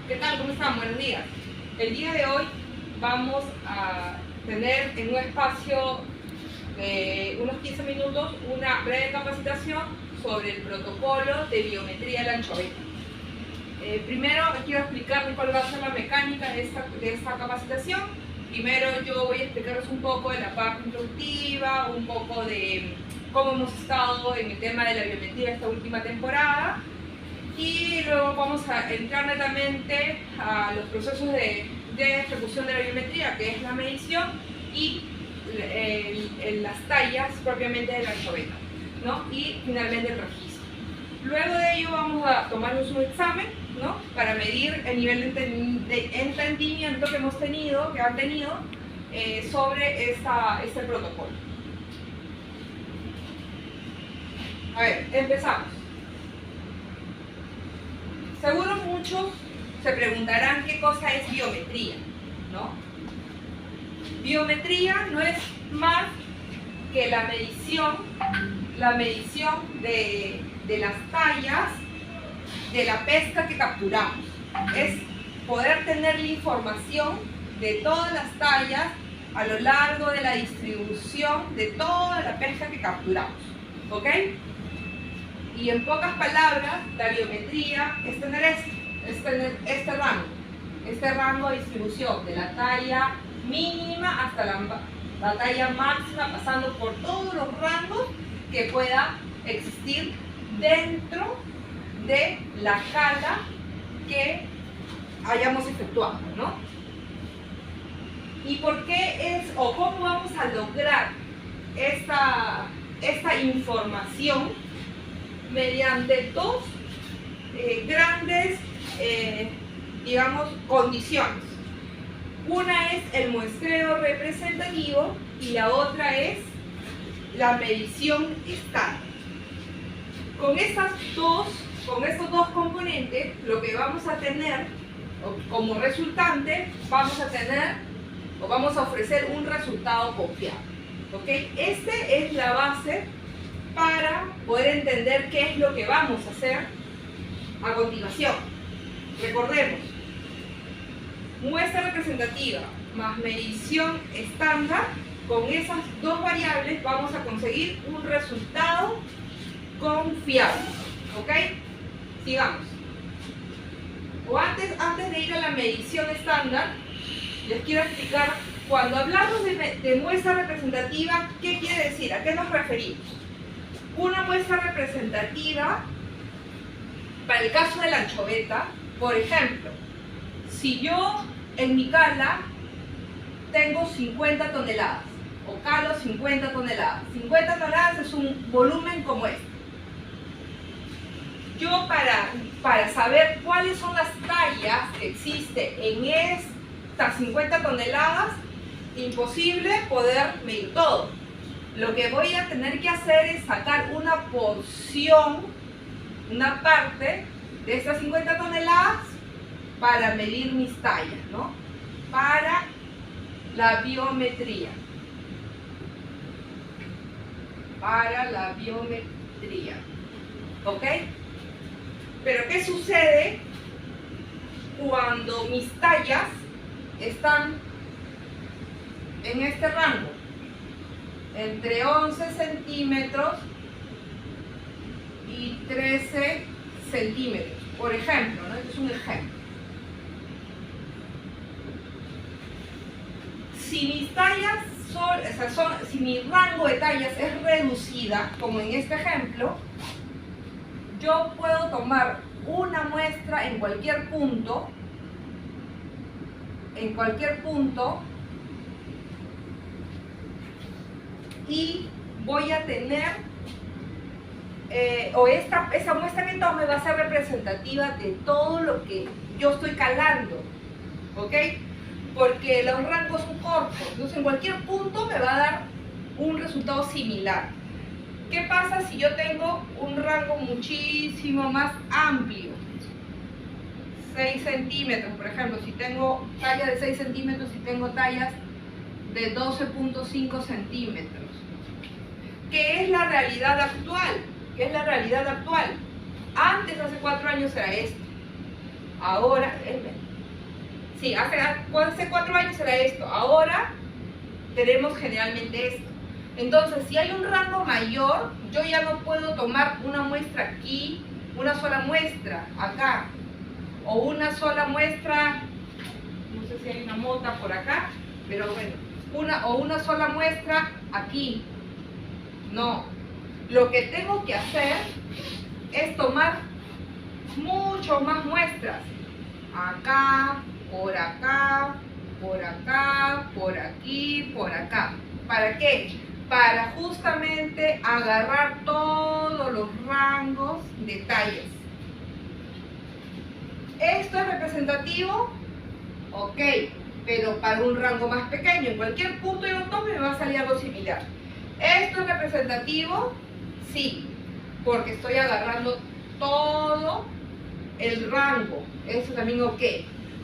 ¿Qué tal? ¿Cómo están? Buenos días. El día de hoy vamos a tener en un espacio de unos 15 minutos una breve capacitación sobre el protocolo de biometría de la anchoveta. Primero quiero explicarles cuál va a ser la mecánica de esta capacitación. Primero yo voy a explicarles un poco de la parte introductiva, un poco de cómo hemos estado en el tema de la biometría esta última temporada. Y luego vamos a entrar netamente a los procesos de ejecución de la biometría, que es la medición y las tallas propiamente de la anchoveta, ¿no? Y finalmente el registro. Luego de ello vamos a tomarnos un examen, ¿no? Para medir el nivel de entendimiento que han tenido sobre este protocolo. A ver, empezamos. Seguro muchos se preguntarán qué cosa es biometría, ¿no? Biometría no es más que la medición de las tallas de la pesca que capturamos. Es poder tener la información de todas las tallas a lo largo de la distribución de toda la pesca que capturamos, ¿ok? Y en pocas palabras, la biometría es tener este rango de distribución, de la talla mínima hasta la talla máxima, pasando por todos los rangos que pueda existir dentro de la cala que hayamos efectuado, ¿no? ¿Y por qué o cómo vamos a lograr esta información? Mediante dos grandes, digamos, condiciones. Una es el muestreo representativo y la otra es la medición estándar. Con estos dos componentes, lo que vamos a tener como resultante, vamos a ofrecer un resultado confiable. ¿Okay? Esta es la base para poder entender qué es lo que vamos a hacer a continuación. Recordemos, muestra representativa más medición estándar, con esas dos variables vamos a conseguir un resultado confiable. ¿Ok? Sigamos. Antes de ir a la medición estándar, les quiero explicar, cuando hablamos de muestra representativa, ¿qué quiere decir? ¿A qué nos referimos? Una muestra representativa, para el caso de la anchoveta, por ejemplo, si yo en mi cala tengo 50 toneladas, o calo 50 toneladas, 50 toneladas es un volumen como este. Yo para saber cuáles son las tallas que existen en estas 50 toneladas, imposible poder medir todo. Lo que voy a tener que hacer es sacar una porción, una parte de estas 50 toneladas para medir mis tallas, ¿no? Para la biometría. ¿Ok? Pero ¿qué sucede cuando mis tallas están en este rango? Entre 11 centímetros y 13 centímetros, por ejemplo, ¿no? Este es un ejemplo. Si mis tallas si mi rango de tallas es reducida, como en este ejemplo, yo puedo tomar una muestra en cualquier punto, y voy a tener, esa muestra que tome va a ser representativa de todo lo que yo estoy calando, ¿ok? Porque los rangos son cortos, entonces en cualquier punto me va a dar un resultado similar. ¿Qué pasa si yo tengo un rango muchísimo más amplio? 6 centímetros, por ejemplo, si tengo tallas de 6 centímetros y tengo tallas de 12.5 centímetros. ¿Qué es la realidad actual? Antes, hace 4 años, era esto. Ahora, sí, hace 4 años era esto, ahora tenemos generalmente esto. Entonces, si hay un rango mayor, yo ya no puedo tomar una muestra aquí, una sola muestra acá, o una sola muestra, no sé si hay una mota por acá, pero bueno, una sola muestra aquí. No, lo que tengo que hacer es tomar mucho más muestras. Acá, por acá, por acá, por aquí, por acá. ¿Para qué? Para justamente agarrar todos los rangos de tallas. ¿Esto es representativo? Ok, pero para un rango más pequeño, en cualquier punto yo lo tome me va a salir algo similar. ¿Esto es representativo? Sí, porque estoy agarrando todo el rango. Eso también ok.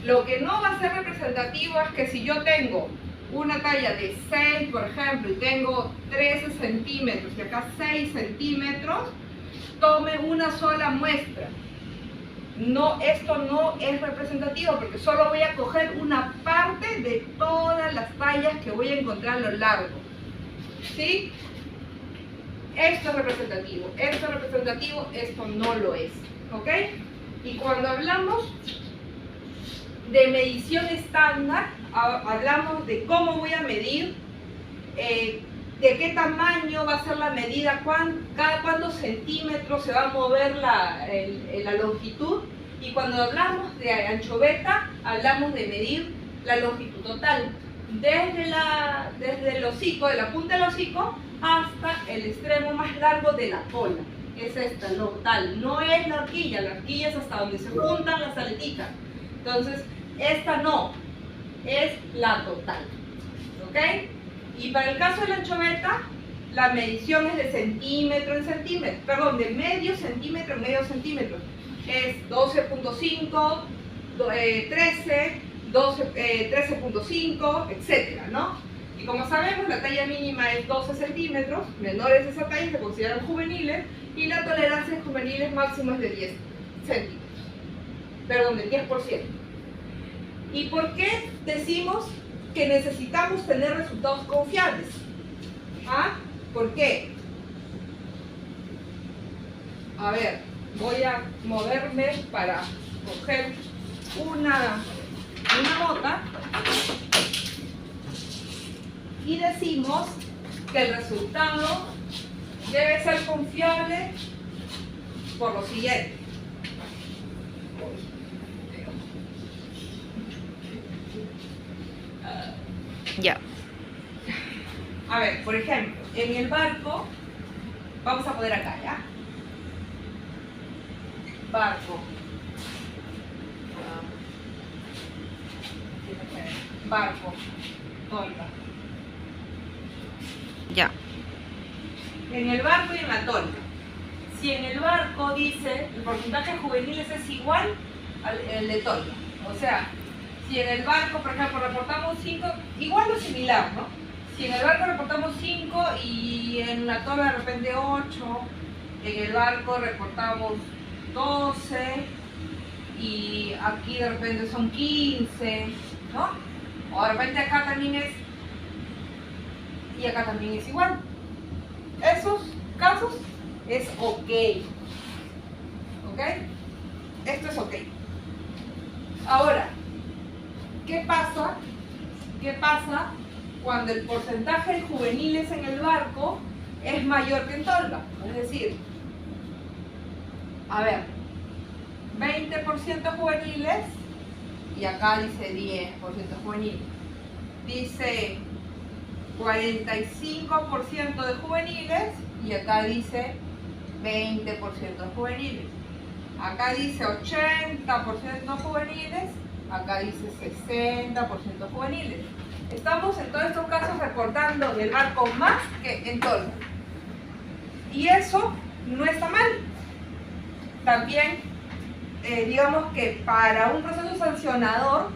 Lo que no va a ser representativo es que si yo tengo una talla de 6, por ejemplo, y tengo 13 centímetros y acá 6 centímetros, tome una sola muestra. No, esto no es representativo porque solo voy a coger una parte de todas las tallas que voy a encontrar a lo largo. ¿Sí? Esto es representativo, esto no lo es. ¿Ok? Y cuando hablamos de medición estándar, hablamos de cómo voy a medir, de qué tamaño va a ser la medida, cada cuántos centímetros se va a mover la longitud. Y cuando hablamos de anchoveta, hablamos de medir la longitud total, desde el hocico, de la punta del hocico, hasta el extremo más largo de la cola. Es esta, lo total, no es la horquilla es hasta donde se juntan las aletitas. Entonces, esta no, es la total. ¿Ok? Y para el caso de la anchoveta, la medición es de centímetro en centímetro, perdón, de medio centímetro en medio centímetro. Es 12.5, 13, 13.5, etcétera, ¿no? Y como sabemos, la talla mínima es 12 centímetros, menores de esa talla se consideran juveniles, y la tolerancia en juveniles máxima es de 10 centímetros, perdón, del 10%. ¿Y por qué decimos que necesitamos tener resultados confiables? ¿Ah? ¿Por qué? A ver, voy a moverme para coger una nota y decimos que el resultado debe ser confiable por lo siguiente. Ya. A ver, por ejemplo, en el barco, vamos a poner acá, ¿ya? Barco. Barco. Tolva. Ya. En el barco y en la tolva. Si en el barco dice el porcentaje de juveniles es igual al de tolva. O sea, si en el barco, por ejemplo, reportamos 5, igual o similar, ¿no? Si en el barco reportamos 5 y en la tolva de repente 8, en el barco reportamos 12 y aquí de repente son 15, ¿no? O de repente acá también es, y acá también es igual. Esos casos es ok. ¿Ok? Esto es ok. Ahora, ¿qué pasa? ¿Qué pasa cuando el porcentaje de juveniles en el barco es mayor que en tolva? Es decir, a ver, 20% juveniles y acá dice 10% juveniles. Dice 45% de juveniles y acá dice 20% de juveniles. Acá dice 80% juveniles, acá dice 60% juveniles. Estamos en todos estos casos reportando en el barco más que en tolva. Y eso no está mal. También, digamos que para un proceso sancionador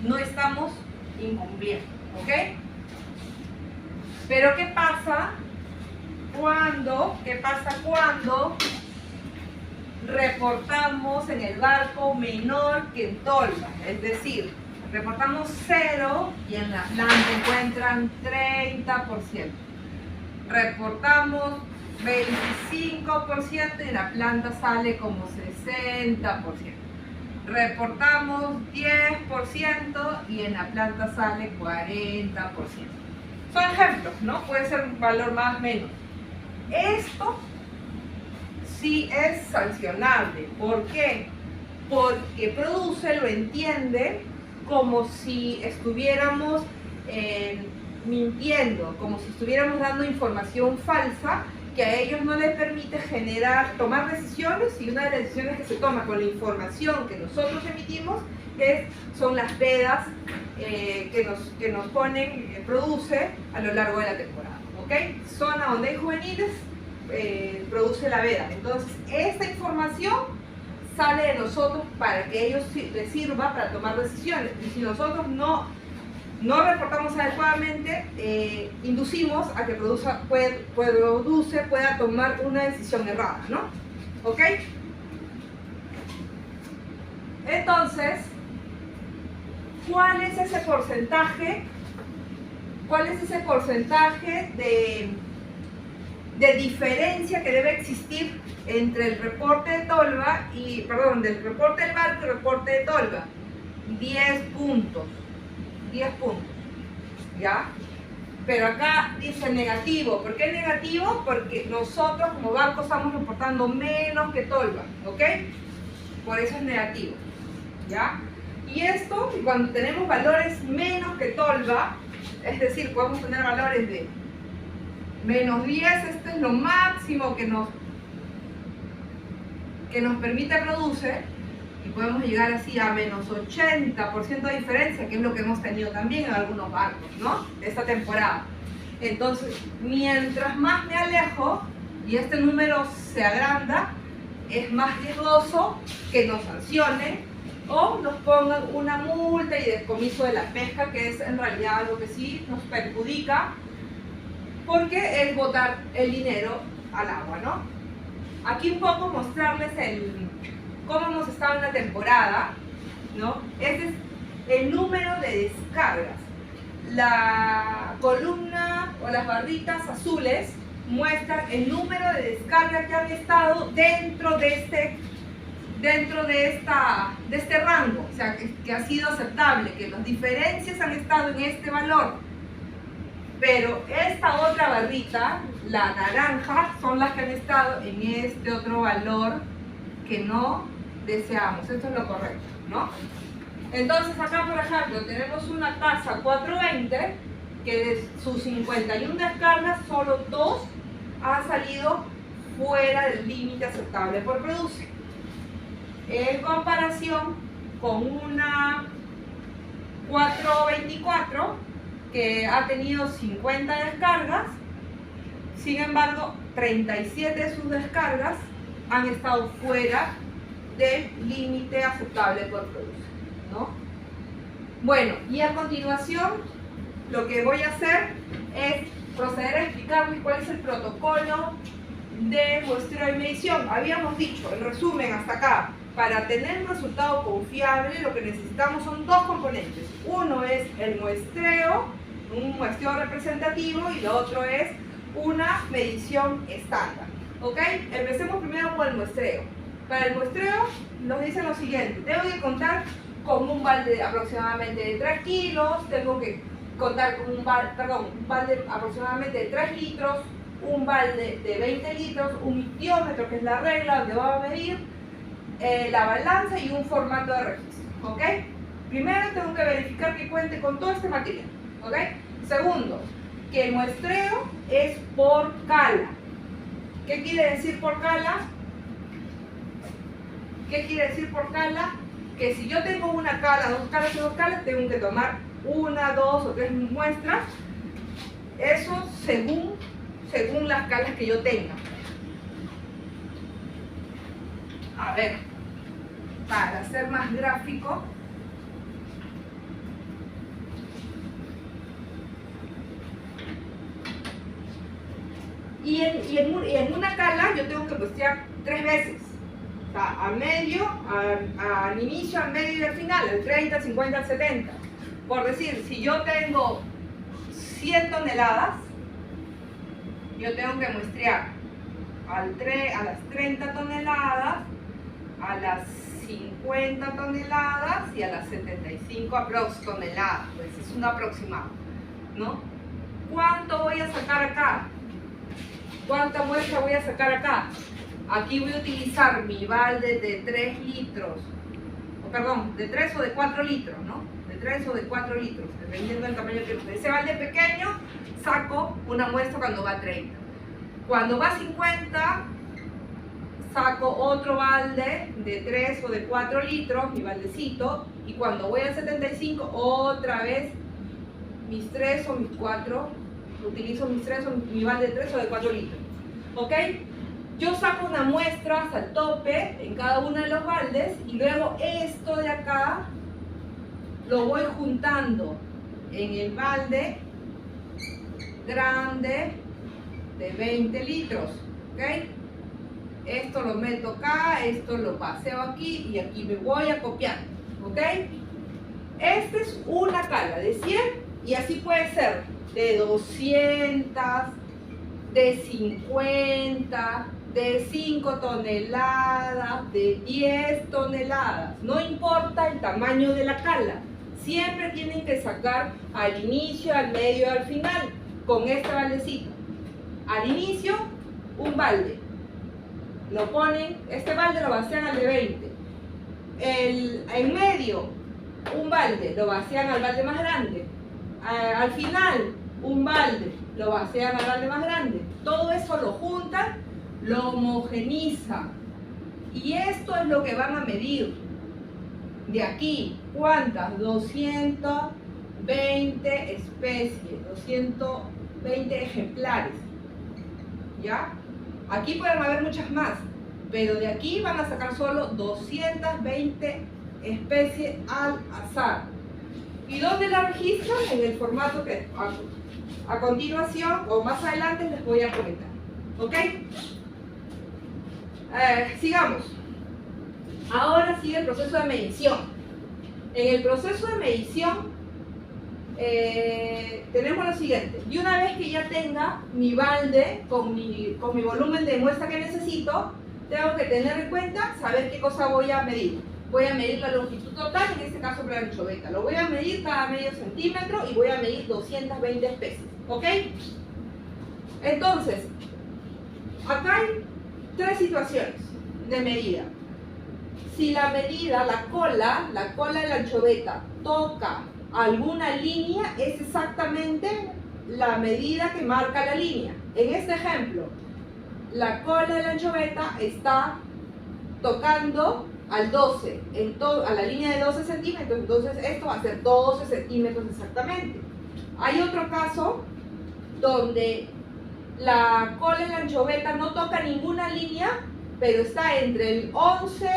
no estamos incumpliendo, ¿ok? Pero ¿qué pasa cuando reportamos en el barco menor que en tolva, es decir, reportamos 0 y en la planta encuentran 30%. Reportamos 25% y en la planta sale como 60%. Reportamos 10% y en la planta sale 40%. Son ejemplos, ¿no? Puede ser un valor más o menos. Esto sí es sancionable. ¿Por qué? Porque Produce lo entiende como si estuviéramos mintiendo, como si estuviéramos dando información falsa que a ellos no les permite tomar decisiones, y una de las decisiones que se toma con la información que nosotros emitimos son las vedas que nos ponen, Produce a lo largo de la temporada. ¿Okay? Zona donde hay juveniles, produce la veda. Entonces, esta información sale de nosotros para que ellos les sirva para tomar decisiones. Y si nosotros no reportamos adecuadamente, inducimos a que Produce pueda tomar una decisión errada, ¿no? ¿Ok? Entonces, ¿cuál es ese porcentaje? ¿Cuál es ese porcentaje de diferencia que debe existir entre el reporte de tolva del reporte del barco y el reporte de tolva? 10 puntos. 10 puntos, ¿ya? Pero acá dice negativo. ¿Por qué negativo? Porque nosotros como barco estamos reportando menos que tolva, ¿ok? Por eso es negativo, ¿ya? Y esto, cuando tenemos valores menos que tolva, es decir, podemos tener valores de menos 10, esto es lo máximo que nos permite Produce, y podemos llegar así a menos 80% de diferencia, que es lo que hemos tenido también en algunos barcos, ¿no? Esta temporada. Entonces, mientras más me alejo y este número se agranda, es más riesgoso que nos sancionen o nos pongan una multa y descomiso de la pesca, que es en realidad algo que sí nos perjudica, porque es botar el dinero al agua, ¿no? Aquí un poco mostrarles cómo hemos estado en la temporada, ¿no? Este es el número de descargas. La columna o las barritas azules muestran el número de descargas que han estado dentro de este rango, o sea, que ha sido aceptable, que las diferencias han estado en este valor. Pero esta otra barrita, la naranja, son las que han estado en este otro valor que no deseamos. Esto es lo correcto, ¿no? Entonces acá, por ejemplo, tenemos una tasa 420 que de sus 51 descargas, solo 2 han salido fuera del límite aceptable por Produce. En comparación con una 424 que ha tenido 50 descargas, sin embargo, 37 de sus descargas han estado fuera del límite aceptable por Produce, ¿no? Bueno, y a continuación lo que voy a hacer es proceder a explicarles cuál es el protocolo de muestreo y medición. Habíamos dicho, en resumen hasta acá, para tener un resultado confiable lo que necesitamos son dos componentes. Uno es el muestreo, un muestreo representativo, y lo otro es una medición estándar. ¿Ok? Empecemos primero con el muestreo. Para el muestreo nos dicen lo siguiente: tengo que contar con un balde de aproximadamente de 3 kilos, tengo que contar con un balde aproximadamente de 3 litros, un balde de 20 litros, un mictómetro, que es la regla donde va a medir, la balanza y un formato de registro. ¿Ok? Primero tengo que verificar que cuente con todo este material. ¿Ok? Segundo, que el muestreo es por cala. ¿Qué quiere decir por cala? ¿Qué quiere decir por cala? Que si yo tengo una cala, dos calas y dos calas, tengo que tomar 1, 2 o 3 muestras. Eso según las calas que yo tenga. A ver, para ser más gráfico, y en una cala yo tengo que muestrear 3 veces. Está al medio, al inicio, al medio y al final, al 30, al 50, al 70. Por decir, si yo tengo 100 toneladas, yo tengo que muestrear a las 30 toneladas, a las 50 toneladas y a las 75 toneladas. Pues es un aproximado, ¿no? ¿Cuánto voy a sacar acá? ¿Cuánta muestra voy a sacar acá? Aquí voy a utilizar mi balde de 3 litros, perdón, de 3 o de 4 litros, ¿no? De 3 o de 4 litros, dependiendo del tamaño que de ese balde pequeño, saco una muestra cuando va a 30. Cuando va a 50, saco otro balde de 3 o de 4 litros, mi baldecito, y cuando voy a 75, otra vez mis 3 o mis 4, utilizo mis 3 o mi balde de 3 o de 4 litros. ¿Ok? Yo saco una muestra hasta el tope en cada uno de los baldes y luego esto de acá lo voy juntando en el balde grande de 20 litros. ¿Ok? Esto lo meto acá, esto lo paseo aquí y aquí me voy a copiar. ¿Ok? Esta es una cala de 100 y así puede ser de 200, de 50, de 5 toneladas, de 10 toneladas. No importa el tamaño de la cala. Siempre tienen que sacar al inicio, al medio y al final con este baldecito. Al inicio, un balde. Lo ponen, este balde lo vacían al de 20. En medio, un balde, lo vacían al balde más grande. Al final, un balde, lo vacían al balde más grande. Todo eso lo juntan, lo homogenizan. Y esto es lo que van a medir. De aquí, ¿cuántas? 220 especies, 220 ejemplares. ¿Ya? Aquí pueden haber muchas más, pero de aquí van a sacar solo 220 especies al azar. ¿Y dónde la registran? En el formato que a continuación o más adelante les voy a comentar. ¿Ok? Sigamos. Ahora sigue el proceso de medición. En el proceso de medición tenemos lo siguiente. Y una vez que ya tenga mi balde con mi volumen de muestra que necesito, tengo que tener en cuenta, saber qué cosa voy a medir. Voy a medir la longitud total, en este caso para la anchoveta. Lo voy a medir cada medio centímetro y voy a medir 220 especies. ¿Ok? Entonces, acá hay 3 situaciones de medida. Si la medida, la cola de la anchoveta toca alguna línea, es exactamente la medida que marca la línea. En este ejemplo, la cola de la anchoveta está tocando al 12, a la línea de 12 centímetros, entonces esto va a ser 12 centímetros exactamente. Hay otro caso donde la cola de la anchoveta no toca ninguna línea, pero está entre el 11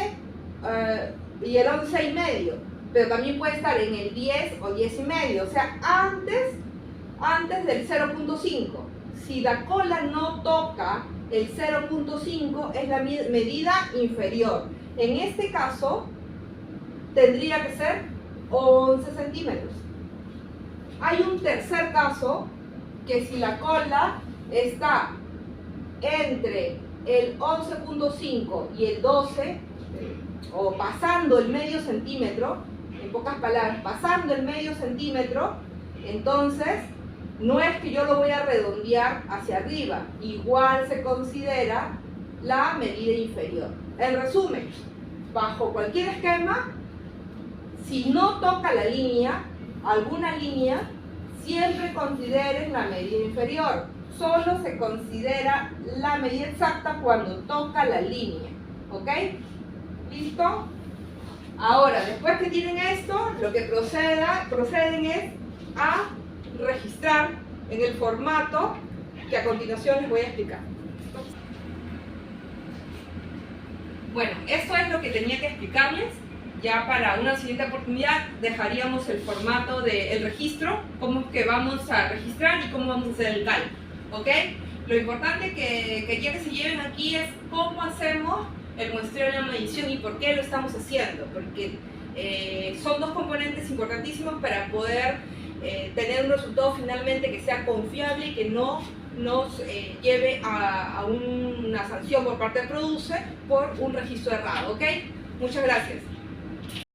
y el 11 y medio, pero también puede estar en el 10 o 10 y medio, o sea, antes del 0.5. Si la cola no toca el 0.5 es la medida inferior. En este caso tendría que ser 11 centímetros. Hay un tercer caso que si la cola está entre el 11.5 y el 12 o pasando el medio centímetro, en pocas palabras, pasando el medio centímetro, entonces no es que yo lo voy a redondear hacia arriba, igual se considera la medida inferior. En resumen, bajo cualquier esquema, si no toca la línea, alguna línea, siempre consideren la medida inferior. Solo se considera la medida exacta cuando toca la línea. ¿Ok? ¿Listo? Ahora, después que tienen esto, lo que proceden es a registrar en el formato que a continuación les voy a explicar. Bueno, esto es lo que tenía que explicarles. Ya para una siguiente oportunidad dejaríamos el formato del registro, cómo es que vamos a registrar y cómo vamos a hacer el cálculo. ¿Ok? Lo importante que ya que se lleven aquí es cómo hacemos el muestreo en la medición y por qué lo estamos haciendo, porque son dos componentes importantísimos para poder tener un resultado finalmente que sea confiable y que no nos lleve a una sanción por parte del producer por un registro errado, ¿ok? Muchas gracias.